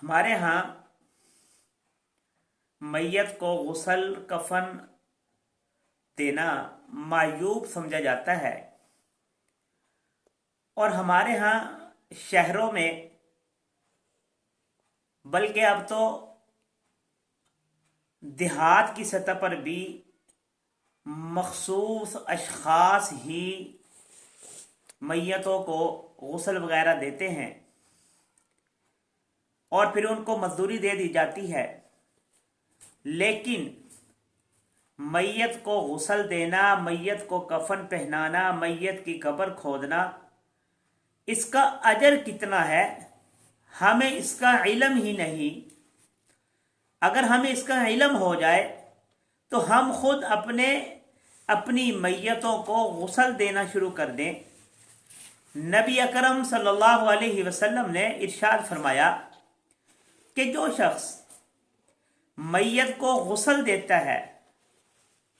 ہمارے ہاں میت کو غسل کفن دینا معیوب سمجھا جاتا ہے، اور ہمارے ہاں شہروں میں بلکہ اب تو دیہات کی سطح پر بھی مخصوص اشخاص ہی میتوں کو غسل وغیرہ دیتے ہیں اور پھر ان کو مزدوری دے دی جاتی ہے۔ لیکن میت کو غسل دینا، میت کو کفن پہنانا، میت کی قبر کھودنا، اس کا اجر کتنا ہے ہمیں اس کا علم ہی نہیں۔ اگر ہمیں اس کا علم ہو جائے تو ہم خود اپنی میتوں کو غسل دینا شروع کر دیں۔ نبی اکرم صلی اللہ علیہ وسلم نے ارشاد فرمایا کہ جو شخص میت کو غسل دیتا ہے،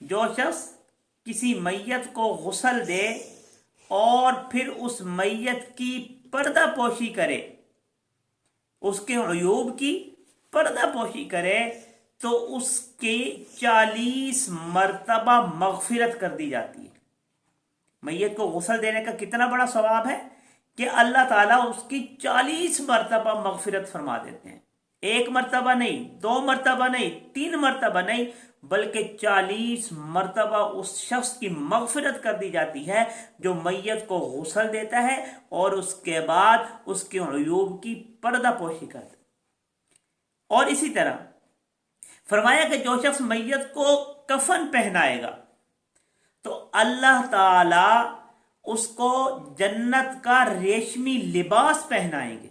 جو شخص کسی میت کو غسل دے اور پھر اس میت کی پردہ پوشی کرے، اس کے عیوب کی پردہ پوشی کرے، تو اس کی 40 مرتبہ مغفرت کر دی جاتی ہے۔ میت کو غسل دینے کا کتنا بڑا ثواب ہے کہ اللہ تعالیٰ اس کی 40 مرتبہ مغفرت فرما دیتے ہیں۔ 1 مرتبہ نہیں، 2 مرتبہ نہیں، 3 مرتبہ نہیں، بلکہ 40 مرتبہ اس شخص کی مغفرت کر دی جاتی ہے جو میت کو غسل دیتا ہے اور اس کے بعد اس کے عیوب کی پردہ پوشی کرتا ہے۔ اور اسی طرح فرمایا کہ جو شخص میت کو کفن پہنائے گا تو اللہ تعالی اس کو جنت کا ریشمی لباس پہنائیں گے۔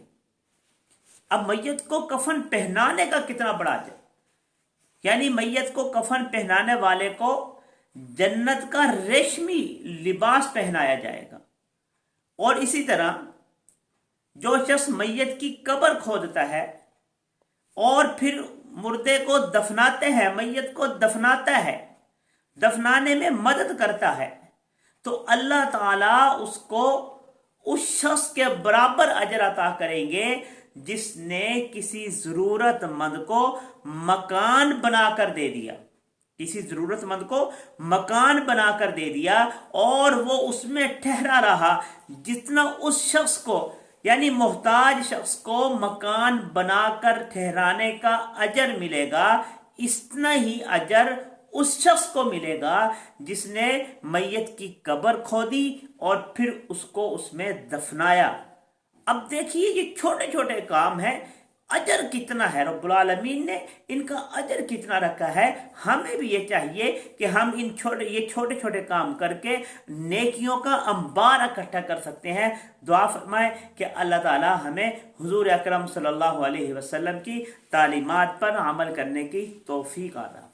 اب میت کو کفن پہنانے کا کتنا بڑا اجر، یعنی میت کو کفن پہنانے والے کو جنت کا ریشمی لباس پہنایا جائے گا۔ اور اسی طرح جو شخص میت کی قبر کھودتا ہے اور پھر مردے کو دفناتے ہیں، میت کو دفناتا ہے، دفنانے میں مدد کرتا ہے، تو اللہ تعالیٰ اس کو اس شخص کے برابر اجر عطا کریں گے جس نے کسی ضرورت مند کو مکان بنا کر دے دیا، کسی ضرورت مند کو مکان بنا کر دے دیا اور وہ اس میں ٹھہرا رہا۔ جتنا اس شخص کو، یعنی محتاج شخص کو مکان بنا کر ٹھہرانے کا اجر ملے گا، اتنا ہی اجر اس شخص کو ملے گا جس نے میت کی قبر کھودی اور پھر اس کو اس میں دفنایا۔ اب دیکھیے یہ چھوٹے چھوٹے کام ہیں، اجر کتنا ہے، رب العالمین نے ان کا اجر کتنا رکھا ہے۔ ہمیں بھی یہ چاہیے کہ ہم یہ چھوٹے چھوٹے کام کر کے نیکیوں کا انبار اکٹھا کر سکتے ہیں۔ دعا فرمائیں کہ اللہ تعالی ہمیں حضور اکرم صلی اللہ علیہ وسلم کی تعلیمات پر عمل کرنے کی توفیق عطا